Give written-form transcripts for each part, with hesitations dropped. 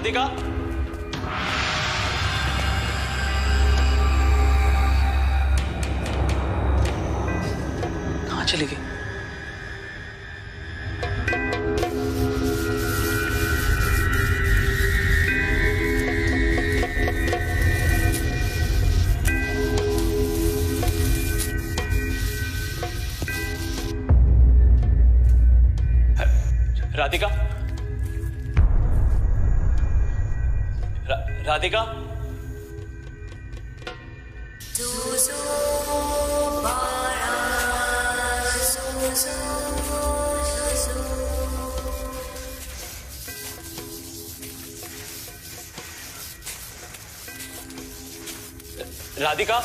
राधिका, कहाँ चली गई? राधिका, राधिका, राधिका,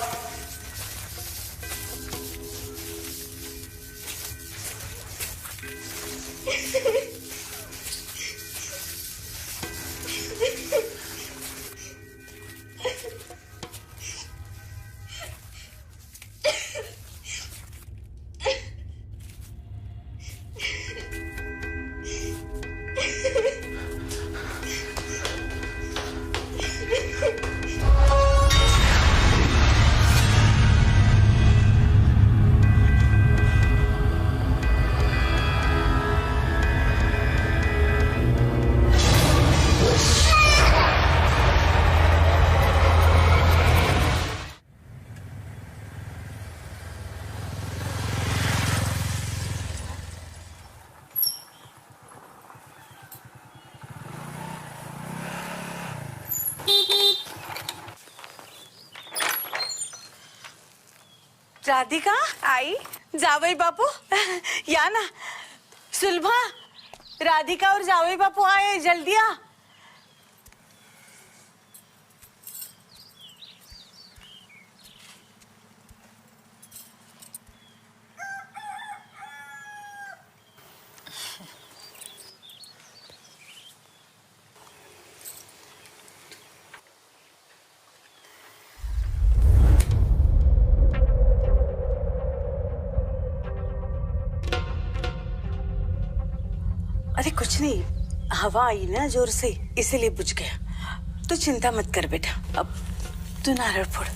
राधिका आई, जावई बापू या ना। सुलभा, राधिका और जावई बापू आए, जल्दी आ। अरे कुछ नहीं, हवा आई ना जोर से, इसीलिए बुझ गया। तू चिंता मत कर बेटा, अब तू नारळ फोड़।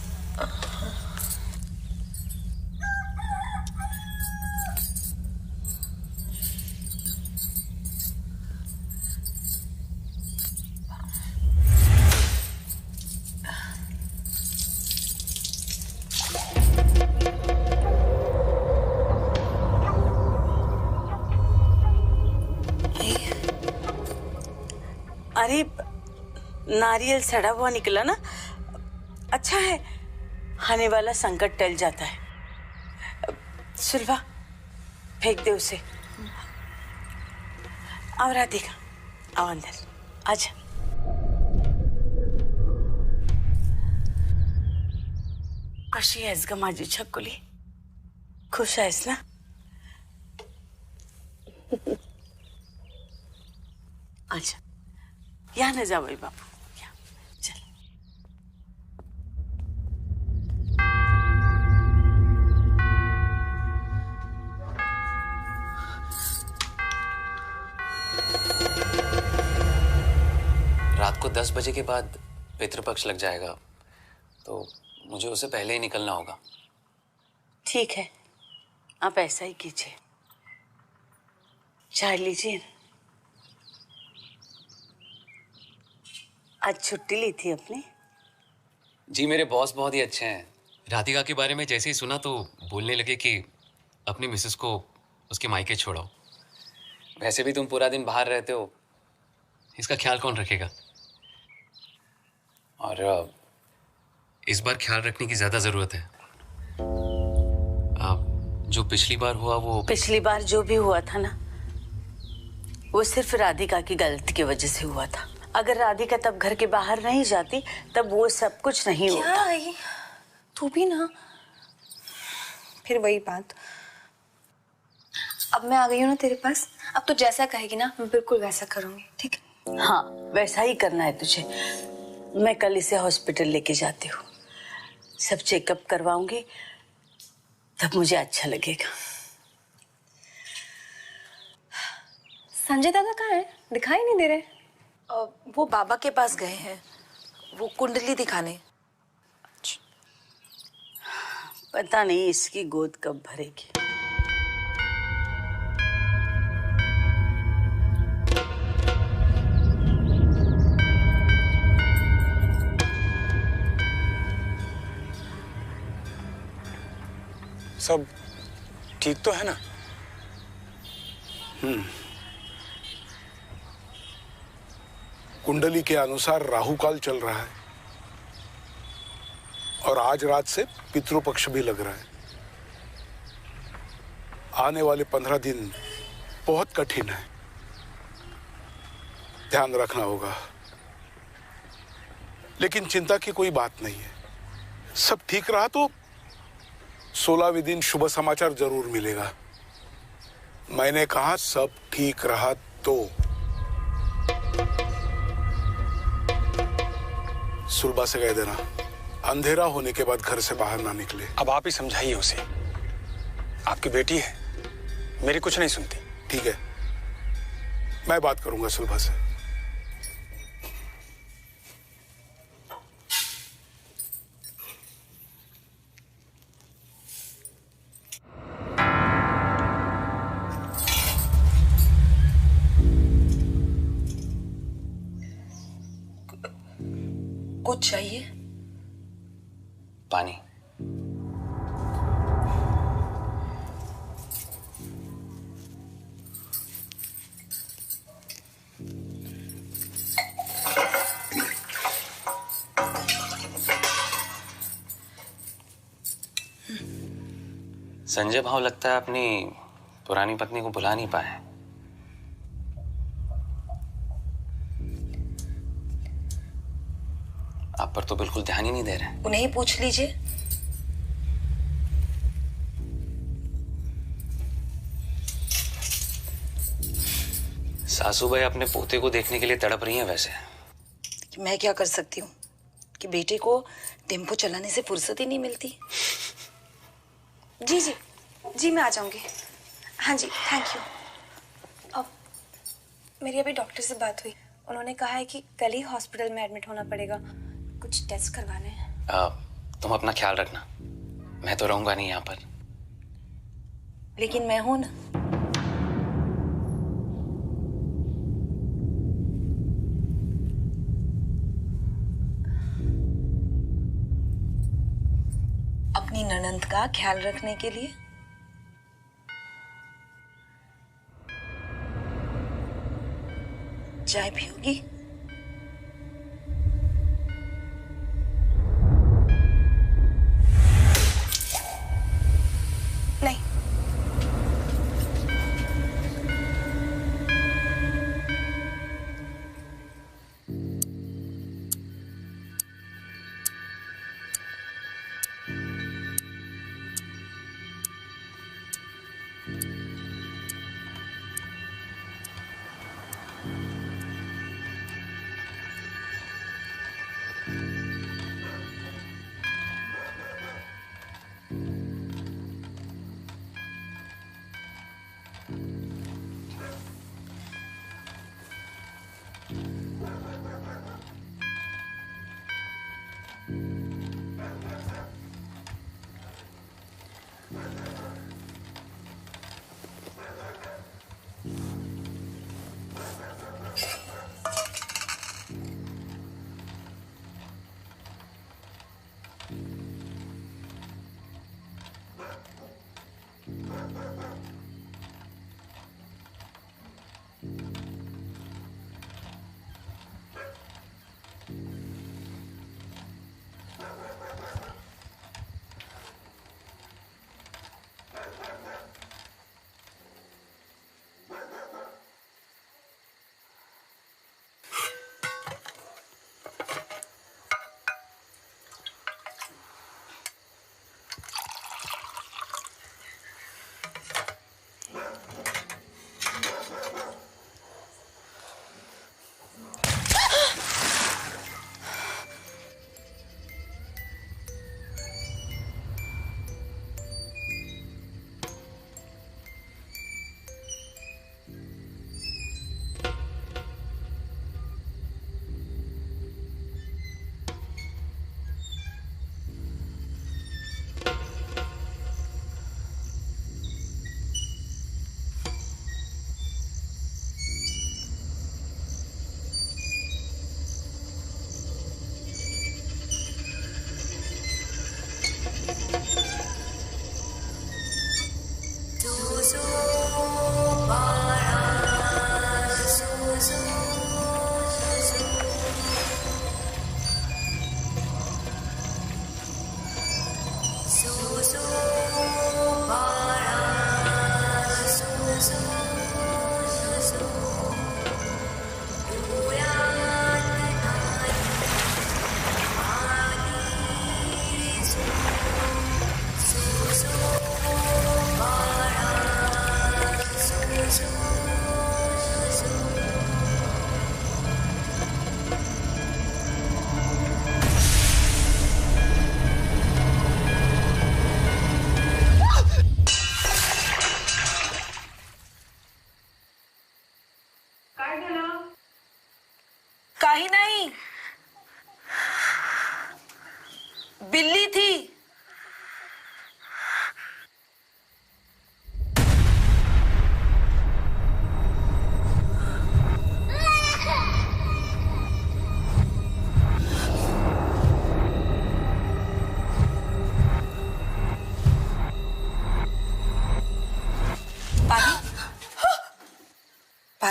अरे नारियल सड़ा हुआ निकला ना, अच्छा है, आने वाला संकट टल जाता है। सुलभा, फेंक दे उसे। आओ राधिका, आओ अंदर, आजा। कशी आहेस ग माझी छकुली? खुश आहेस ना? आजा, या ना जावई बापू, या, चल। रात को 10 बजे के बाद पितृपक्ष लग जाएगा, तो मुझे उससे पहले ही निकलना होगा। ठीक है, आप ऐसा ही कीजिए। चाय लीजिए। आज छुट्टी ली थी अपनी? जी, मेरे बॉस बहुत ही अच्छे हैं। राधिका के बारे में जैसे ही सुना तो बोलने लगे कि अपनी मिसेस को उसके मायके छोड़ो। वैसे भी तुम पूरा दिन बाहर रहते हो, इसका ख्याल कौन रखेगा? और इस बार ख्याल रखने की ज्यादा जरूरत है। जो पिछली बार हुआ वो पिछली बार जो भी हुआ था ना, वो सिर्फ राधिका की गलती की वजह से हुआ था। अगर राधिका तब घर के बाहर नहीं जाती, तब वो सब कुछ नहीं होता। क्या आई? तू भी ना, फिर वही बात। अब मैं आ गई हूँ ना तेरे पास, अब तू जैसा कहेगी ना मैं बिल्कुल वैसा करूंगी, ठीक है? हाँ, वैसा ही करना है तुझे। मैं कल इसे हॉस्पिटल लेके जाती हूँ, सब चेकअप करवाऊंगी, तब मुझे अच्छा लगेगा। संजय दादा कहाँ है? दिखाई नहीं दे रहे। वो बाबा के पास गए हैं, वो कुंडली दिखाने। पता नहीं इसकी गोद कब भरेगी। सब ठीक तो है ना? कुंडली के अनुसार राहु काल चल रहा है और आज रात से पितृपक्ष भी लग रहा है। आने वाले 15 दिन बहुत कठिन है, ध्यान रखना होगा। लेकिन चिंता की कोई बात नहीं है, सब ठीक रहा तो 16वें दिन शुभ समाचार जरूर मिलेगा। मैंने कहा सब ठीक रहा तो। सुलभा से कह देना अंधेरा होने के बाद घर से बाहर ना निकले। अब आप ही समझाइए उसे, आपकी बेटी है, मेरी कुछ नहीं सुनती। ठीक है, मैं बात करूंगा सुलभा से। कुछ चाहिए? पानी। संजय भाव लगता है अपनी पुरानी पत्नी को भुला नहीं पाए। आप पर तो बिल्कुल ध्यान ही नहीं दे रहे। उन्हें ही पूछ लीजिए। सासू भाई अपने पोते को देखने के लिए तड़प रही हैं वैसे। मैं क्या कर सकती हूँ कि बेटे को टेम्पो चलाने से फुर्सत ही नहीं मिलती। जी जी जी, मैं आ जाऊंगी। हाँ जी, थैंक यू। अब मेरी अभी डॉक्टर से बात हुई, उन्होंने कहा है कि कल ही हॉस्पिटल में एडमिट होना पड़ेगा, कुछ टेस्ट करवाने हैं। तुम अपना ख्याल रखना, मैं तो रहूंगा नहीं यहाँ पर। लेकिन मैं हूं ना। अपनी ननंद का ख्याल रखने के लिए। चाय पियोगी? नहीं।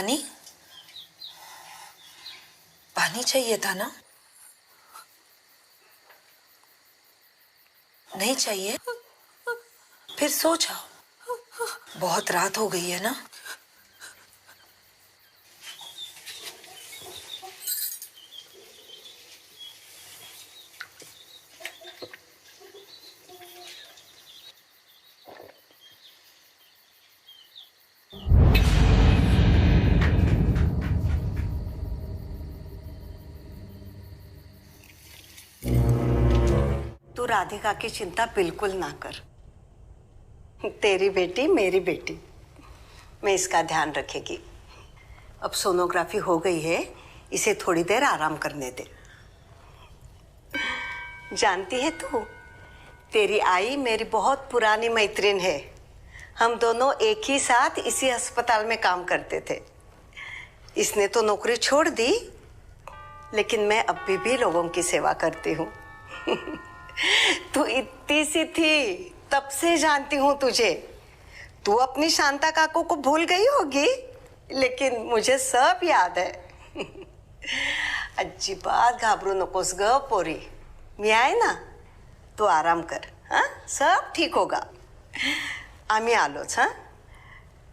पानी? पानी चाहिए था ना? नहीं चाहिए? फिर सो जाओ, बहुत रात हो गई है ना। तू राधिका की चिंता बिल्कुल ना कर। तेरी बेटी मेरी बेटी, मैं इसका ध्यान रखेगी। अब सोनोग्राफी हो गई है, इसे थोड़ी देर आराम करने दे। जानती है तू, तेरी आई मेरी बहुत पुरानी मैत्रीण है। हम दोनों एक ही साथ इसी अस्पताल में काम करते थे। इसने तो नौकरी छोड़ दी, लेकिन मैं अभी भी लोगों की सेवा करती हूँ। तू इतनी सी थी, तब से जानती हूँ तुझे। तू अपनी शांता काकू को भूल गई होगी, लेकिन मुझे सब याद है। अजिबात घाबरू नकोस ग पोरी, मी आहे ना, तू आराम कर। हाँ, सब ठीक होगा। आम्ही आलोच। हाँ,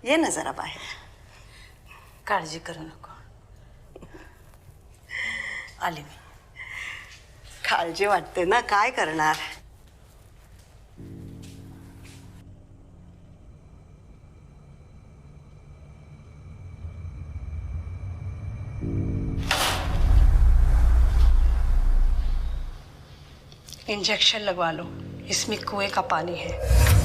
ये ना जरा बाहेर, काळजी करू नको। आली मी। काळजी वाटते ना, काय करणार। इंजेक्शन लगवा लो, इसमें कुएं का पानी है।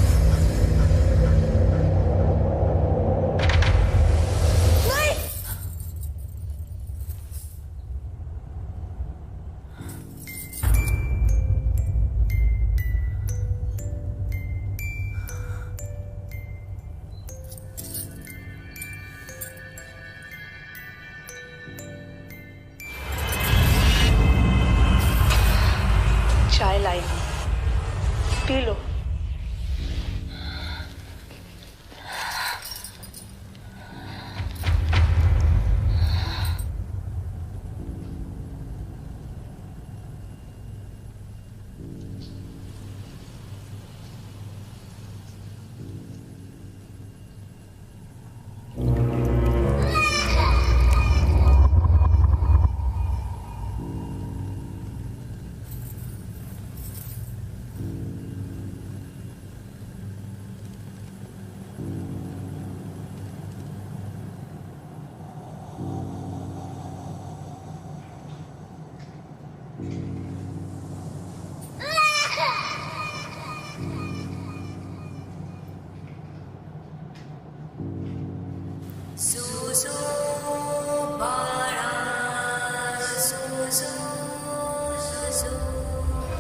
चाय लाई हूं, पी लो।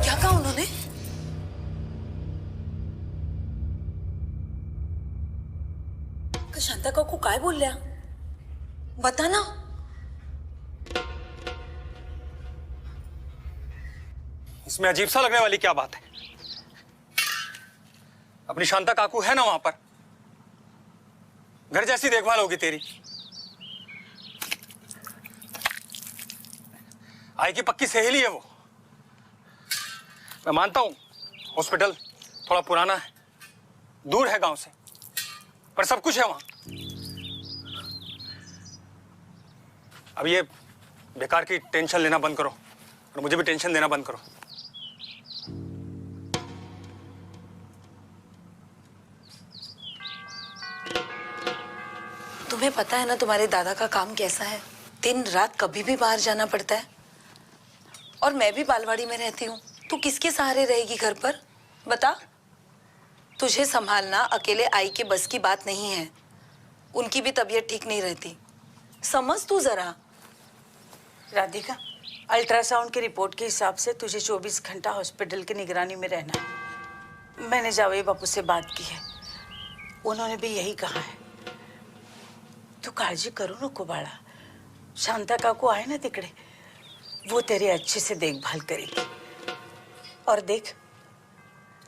क्या कहा उन्होंने? शांता काकू काय बोलल्या? बता ना। इसमें अजीब सा लगने वाली क्या बात है? अपनी शांता काकू है ना वहां पर, घर जैसी देखभाल होगी तेरी। आई की पक्की सहेली है वो। मैं मानता हूं हॉस्पिटल थोड़ा पुराना है, दूर है गांव से, पर सब कुछ है वहां। अब ये बेकार की टेंशन लेना बंद करो और मुझे भी टेंशन देना बंद करो। तुम्हें पता है ना तुम्हारे दादा का काम कैसा है? दिन रात कभी भी बाहर जाना पड़ता है। और मैं भी बालवाड़ी में रहती हूँ, तू किसके सहारे रहेगी घर पर? बता। तुझे संभालना अकेले आई के बस की बात नहीं है। उनकी भी तबीयत ठीक नहीं रहती, समझ तू जरा। राधिका, अल्ट्रासाउंड की रिपोर्ट के हिसाब से तुझे 24 घंटा हॉस्पिटल की निगरानी में रहना है। मैंने जावेद बापू से बात की है, उन्होंने भी यही कहा है। तू काळजी करू नको बाळा। शांता काकू आहे ना तिकडे, वो तेरी अच्छे से देखभाल करेगी। और देख,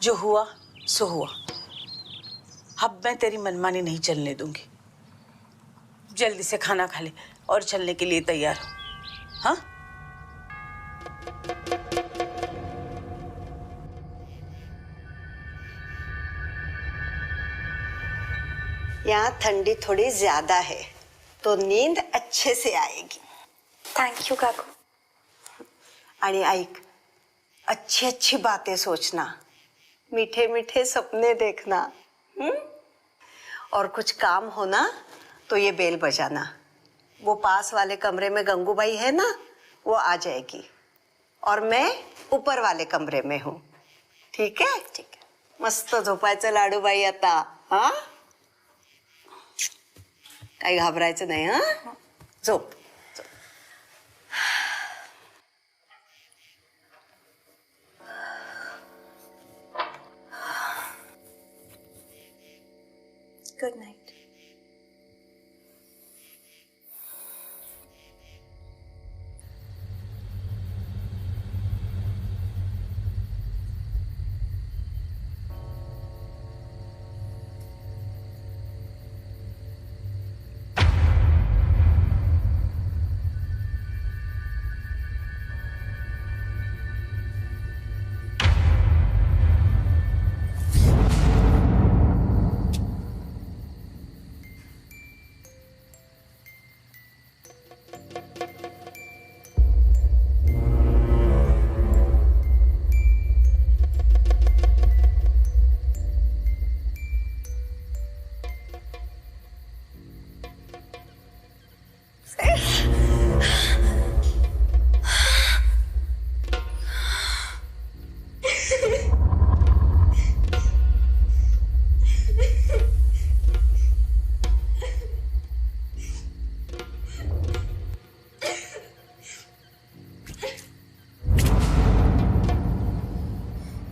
जो हुआ सो हुआ। अब मैं तेरी मनमानी नहीं चलने दूंगी। जल्दी से खाना खा ले और चलने के लिए तैयार हो। हाँ, यहाँ ठंडी थोड़ी ज्यादा है तो नींद अच्छे से आएगी। थैंक यू काकू। आणि ऐक, अच्छी अच्छी बातें सोचना, मीठे मीठे सपने देखना। और कुछ काम हो ना तो ये बेल बजाना। वो पास वाले कमरे में गंगूबाई है ना, वो आ जाएगी। और मैं ऊपर वाले कमरे में हूँ। ठीक है? ठीक है। मस्त झोपायचं लाडूबाई आता। हाँ, काही घाबरायचं नाही। हाँ, झोप। Good night.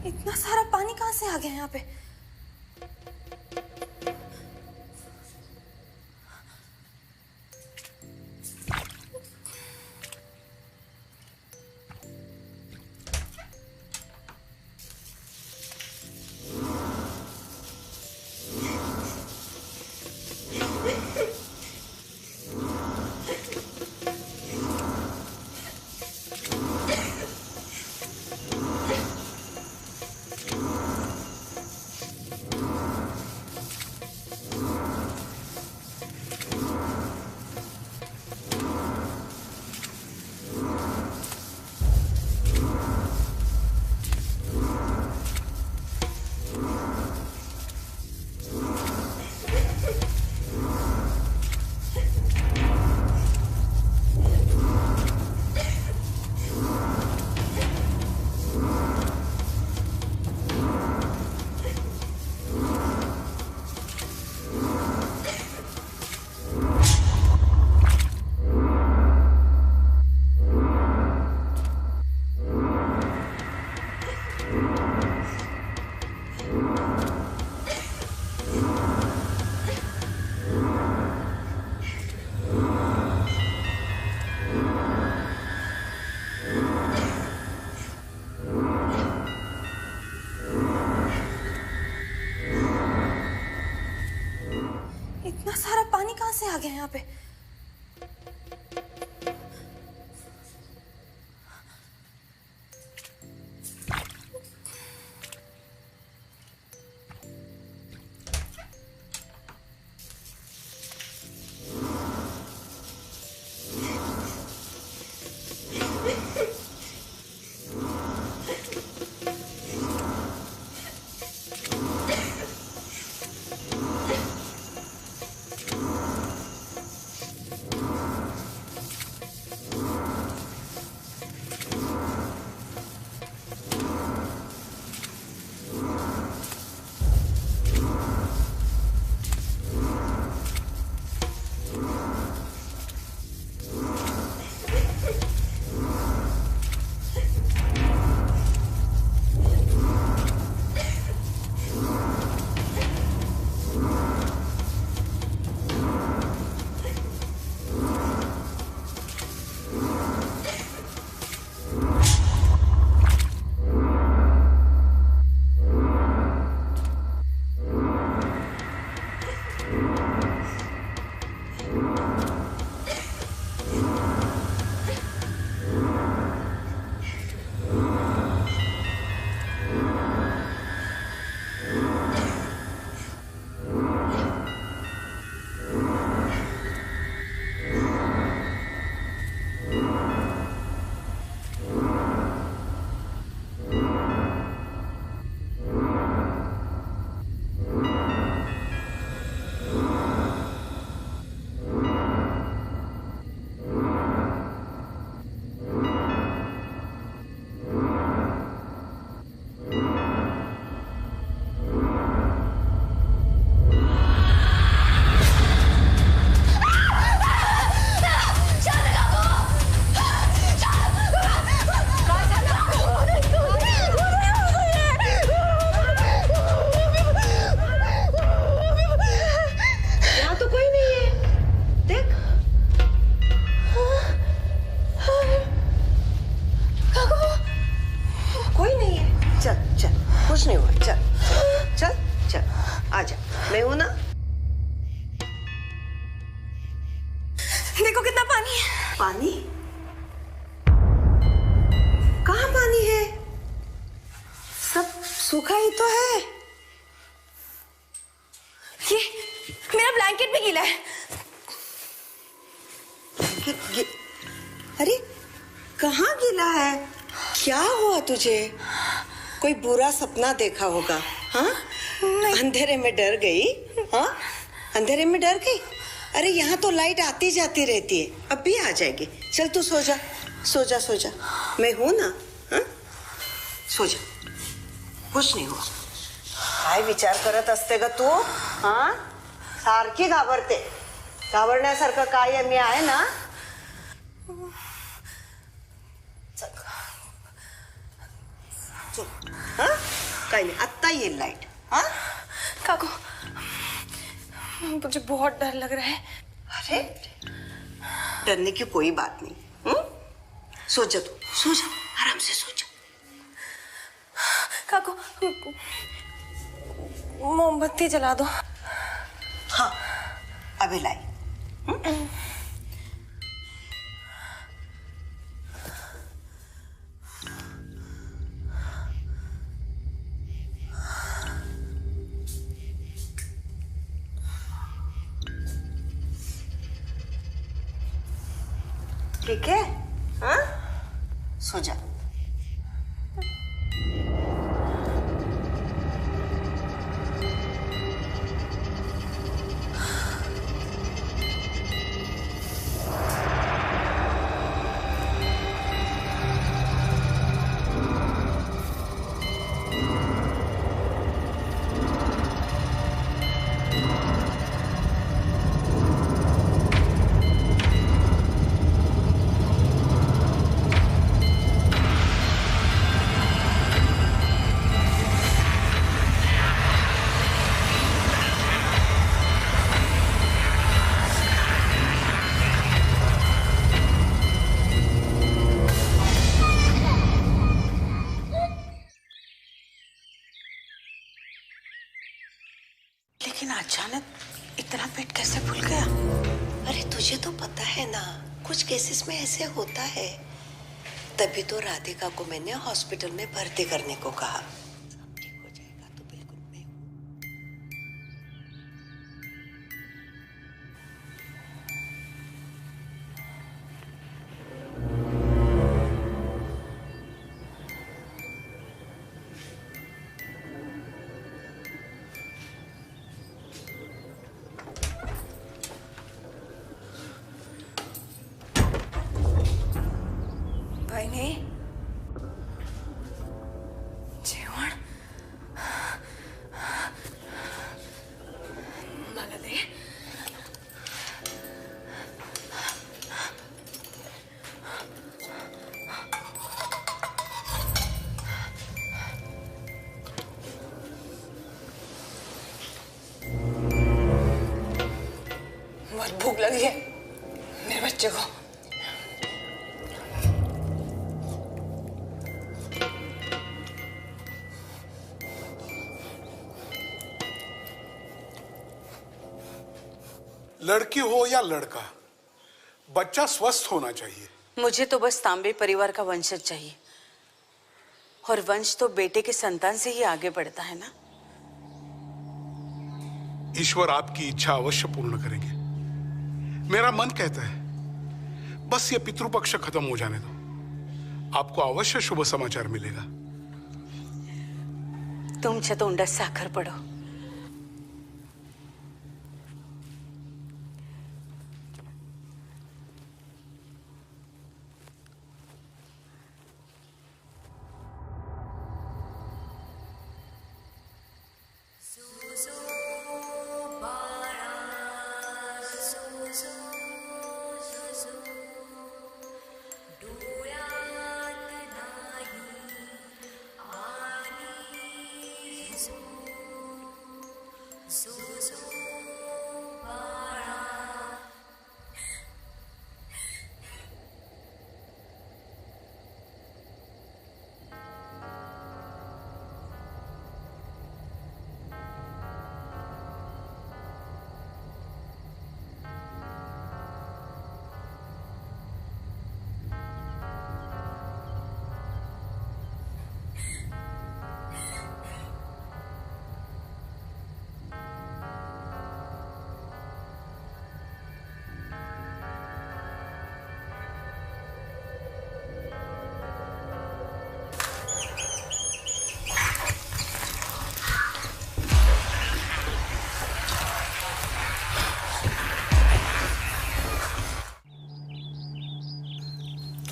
इतना सारा पानी कहाँ से आ गया यहाँ पे? इतना सारा पानी कहाँ से आ गया यहाँ पे? मैं हूं ना। देखो कितना पानी है। पानी? कहाँ पानी है? सब सूखा ही तो है। ये मेरा ब्लैंकेट भी गीला है। अरे कहाँ गीला है? क्या हुआ तुझे? कोई बुरा सपना देखा होगा? हाँ, अंधेरे में डर गई? हाँ, अंधेरे में डर गई? अरे यहाँ तो लाइट आती जाती रहती है, अब भी आ जाएगी। चल तू सो जा, सो जा, सो जा। मैं हूं ना। हाँ, सो जा, कुछ नहीं हुआ। काय विचार करत असते ग तू? हाँ, सारखी घाबरते. घाबरण्यासारखं काय मी आहे ना. हाँ, काही नाही, आत्ता येईल लाईट. हाँ, काकू, मुझे बहुत डर लग रहा है. अरे डरने की कोई बात नहीं. सो जा तू, सो जा, आराम से सो जा. काकू, मोमबत्ती जला दो. हाँ, अभी लाई. ठीक है? हाँ? सो जा. लेकिन अचानक इतना पेट कैसे फूल गया? अरे तुझे तो पता है ना, कुछ केसेस में ऐसे होता है. तभी तो राधिका को मैंने हॉस्पिटल में भर्ती करने को कहा. सब ठीक हो जाएगा. तो बिल्कुल मैं हूं. बहिणी, जेवण मला दे. बहुत भूख लगी है मेरे बच्चे को. लड़की हो या लड़का, बच्चा स्वस्थ होना चाहिए. मुझे तो बस तांबे परिवार का वंशज चाहिए, और वंश तो बेटे के संतान से ही आगे बढ़ता है ना. ईश्वर आपकी इच्छा अवश्य पूर्ण करेंगे. मेरा मन कहता है बस ये पितृपक्ष खत्म हो जाने दो, आपको अवश्य शुभ समाचार मिलेगा. तुमच्या तोंडात साखर पडो.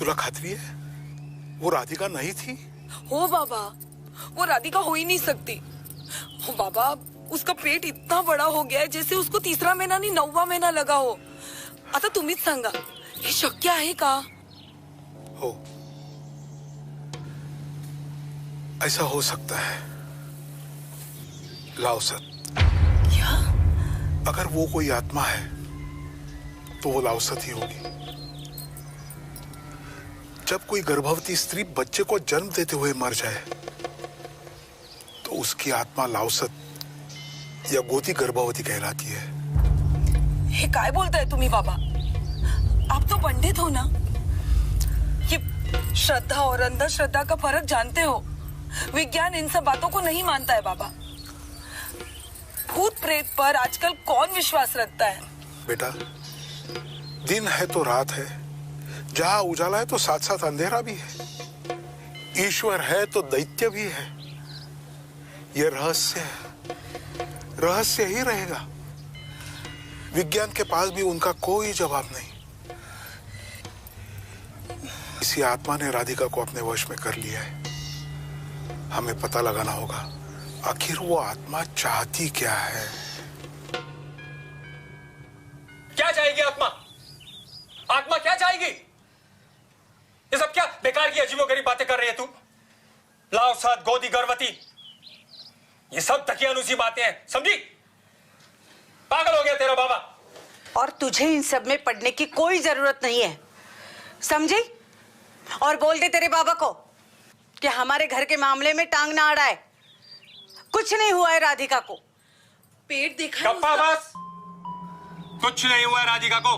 तुला खात्री है वो राधिका नहीं थी? हो बाबा, वो राधिका हो ही नहीं सकती। हो बाबा, उसका पेट इतना बड़ा हो गया है जैसे उसको 3रा महिना नहीं 9वा महिना लगा हो। आता तुम्हीच सांगा, हे शक्य आहे का? हो, ऐसा हो सकता है। लाओसत। क्या? अगर वो कोई आत्मा है तो वो लाओसत ही होगी। जब कोई गर्भवती स्त्री बच्चे को जन्म देते हुए मर जाए तो उसकी आत्मा लाओसत या गोती गर्भवती कहलाती है। हे काय बोलताय तुम्ही बाबा? आप तो पंडित हो ना? ये श्रद्धा और अंधश्रद्धा का फर्क जानते हो। विज्ञान इन सब बातों को नहीं मानता है बाबा। भूत प्रेत पर आजकल कौन विश्वास रखता है? बेटा, दिन है तो रात है, जहां उजाला है तो साथ साथ अंधेरा भी है। ईश्वर है तो दैत्य भी है। यह रहस्य है, रहस्य ही रहेगा। विज्ञान के पास भी उनका कोई जवाब नहीं। इसी आत्मा ने राधिका को अपने वश में कर लिया है। हमें पता लगाना होगा आखिर वो आत्मा चाहती क्या है। क्या चाहेगी आत्मा? आत्मा क्या चाहेगी? ये सब क्या बेकार की अजीबोगरीब बातें कर रही है तू? लाओसत, गोदी गर्भवती, ये सब तकियानुसी बातें हैं, समझी? पागल हो गया तेरा बाबा। और तुझे इन सब में पढ़ने की कोई जरूरत नहीं है, समझी? और बोल दे तेरे बाबा को कि हमारे घर के मामले में टांग ना अड़ाए। कुछ नहीं हुआ है राधिका को। पेट देखा है गप्पा उसका? बस। कुछ नहीं हुआ है राधिका को,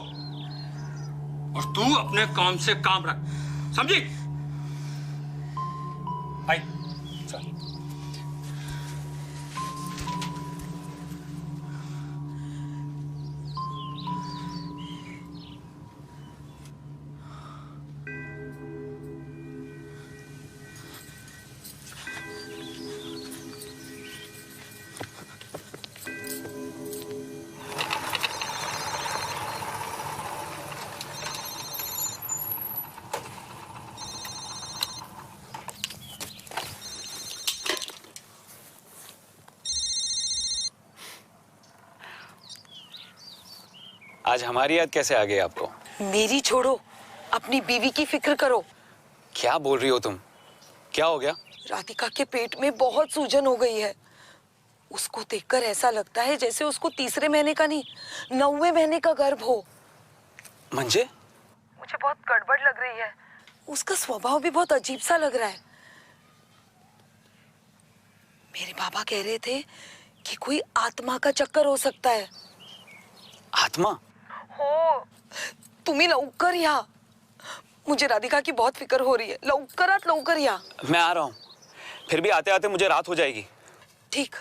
और तू अपने काम से काम रख, समझी? आई चल। आज हमारी याद कैसे आ गई आपको? मेरी छोड़ो, अपनी बीवी की फिक्र करो। क्या बोल रही हो तुम? क्या हो गया? राधिका के पेट में बहुत सूजन हो गई है। उसको देखकर ऐसा लगता है जैसे उसको 3रे महीने का नहीं 9वें महीने का गर्भ हो। मंजे? मुझे बहुत गड़बड़ लग रही है। उसका स्वभाव भी बहुत अजीब सा लग रहा है। मेरे बाबा कह रहे थे कि कोई आत्मा का चक्कर हो सकता है। आत्मा? हो, तुम्ही लवकर या। मुझे राधिका की बहुत फिक्र हो रही है। लवकर या। मैं आ रहा हूँ। फिर भी आते आते मुझे रात हो जाएगी। ठीक।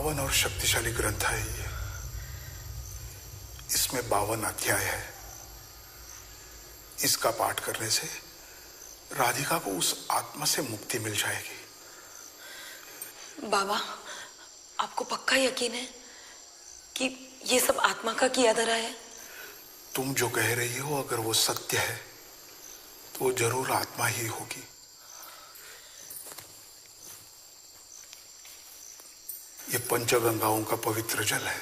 पावन और शक्तिशाली ग्रंथ है ये। इसमें 52 अध्याय है। इसका पाठ करने से राधिका को उस आत्मा से मुक्ति मिल जाएगी। बाबा, आपको पक्का यकीन है कि ये सब आत्मा का किया धरा है? तुम जो कह रही हो अगर वो सत्य है तो वो जरूर आत्मा ही होगी। ये पंचगंगाओं का पवित्र जल है।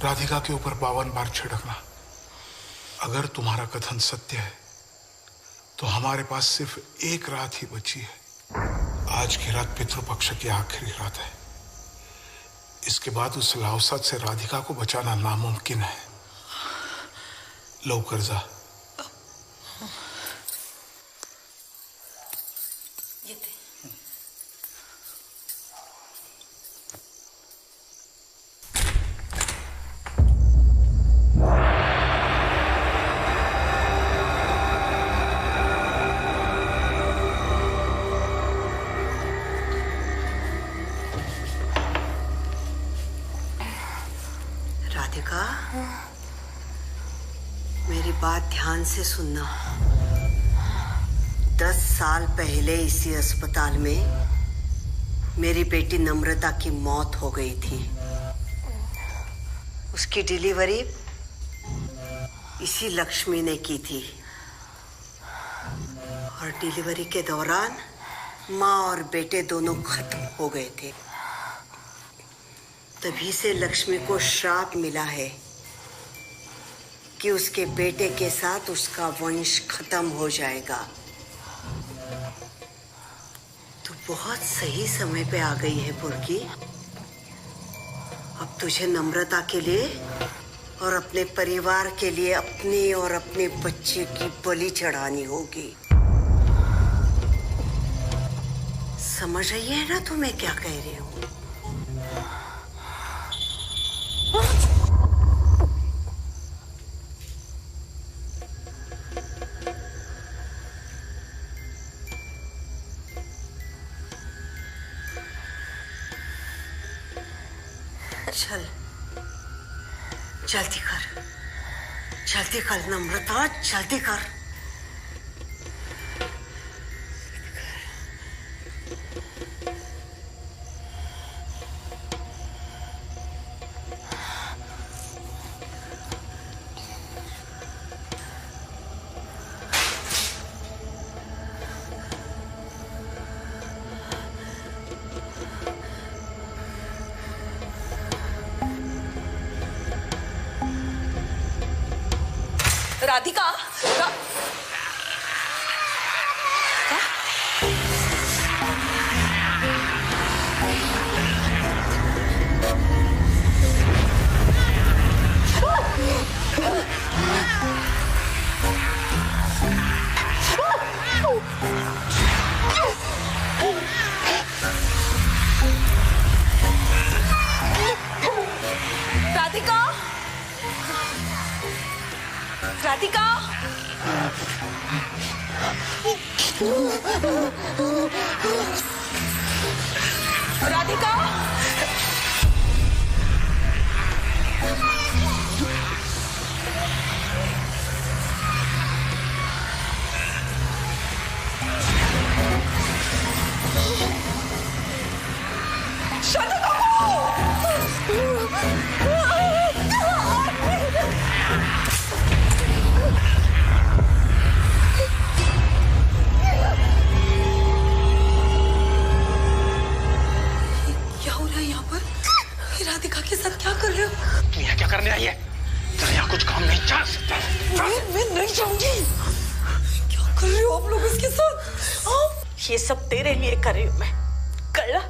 राधिका के ऊपर 52 बार छिड़कना। अगर तुम्हारा कथन सत्य है तो हमारे पास सिर्फ एक रात ही बची है। आज की रात पितृपक्ष की आखिरी रात है। इसके बाद उस लावसाद से राधिका को बचाना नामुमकिन है। लवकर जा। राधिका, मेरी बात ध्यान से सुनना। 10 साल पहले इसी अस्पताल में मेरी बेटी नम्रता की मौत हो गई थी। उसकी डिलीवरी इसी लक्ष्मी ने की थी और डिलीवरी के दौरान माँ और बेटे दोनों खत्म हो गए थे। तभी से लक्ष्मी को श्राप मिला है कि उसके बेटे के साथ उसका वंश खत्म हो जाएगा। तू बहुत सही समय पे आ गई है पुरकी। अब तुझे नम्रता के लिए और अपने परिवार के लिए अपने और अपने बच्चे की बलि चढ़ानी होगी। समझ रही है ना तू मैं क्या कह रही हूँ? चल, जल्दी कर नम्रता, जल्दी कर। राधिका, राधिका, राधिका, राधिका के साथ क्या कर रहे हो? तुम यहाँ क्या करने आई है? तेरा यहाँ कुछ काम नहीं चल सकता। मैं नहीं जाऊंगी। क्या कर रहे हो आप लोग इसके साथ? ये सब तेरे लिए कर रही हूं मैं, कल्ला,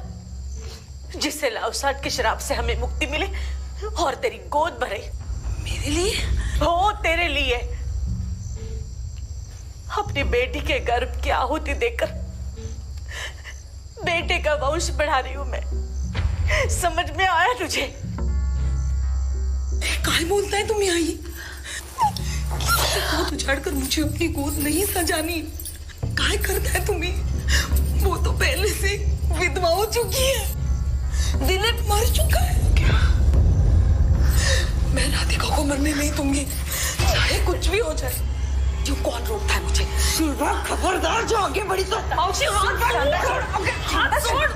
जिससे लावसाद के शराब से हमें मुक्ति मिले और तेरी गोद भरे। मेरे लिए? हो, तेरे लिए। अपनी बेटी के गर्भ की आहुति देकर बेटे का वंश बढ़ा रही हूं मैं। समझ में आया तुझे? काय बोलता है तुम यहाँ? गोद उछाड़कर मुझे अपनी गोद नहीं सजानी। काय करता है तुम्हें? वो तो पहले से विधवा हो चुकी है। दिलीप मर चुका है। क्या? मैं राधिका को मरने नहीं दूंगी, चाहे कुछ भी हो जाए। क्यों, कौन रोकता है मुझे? शिल्पा खबरदार, जो आगे बढ़ी तो हाथ छोड़।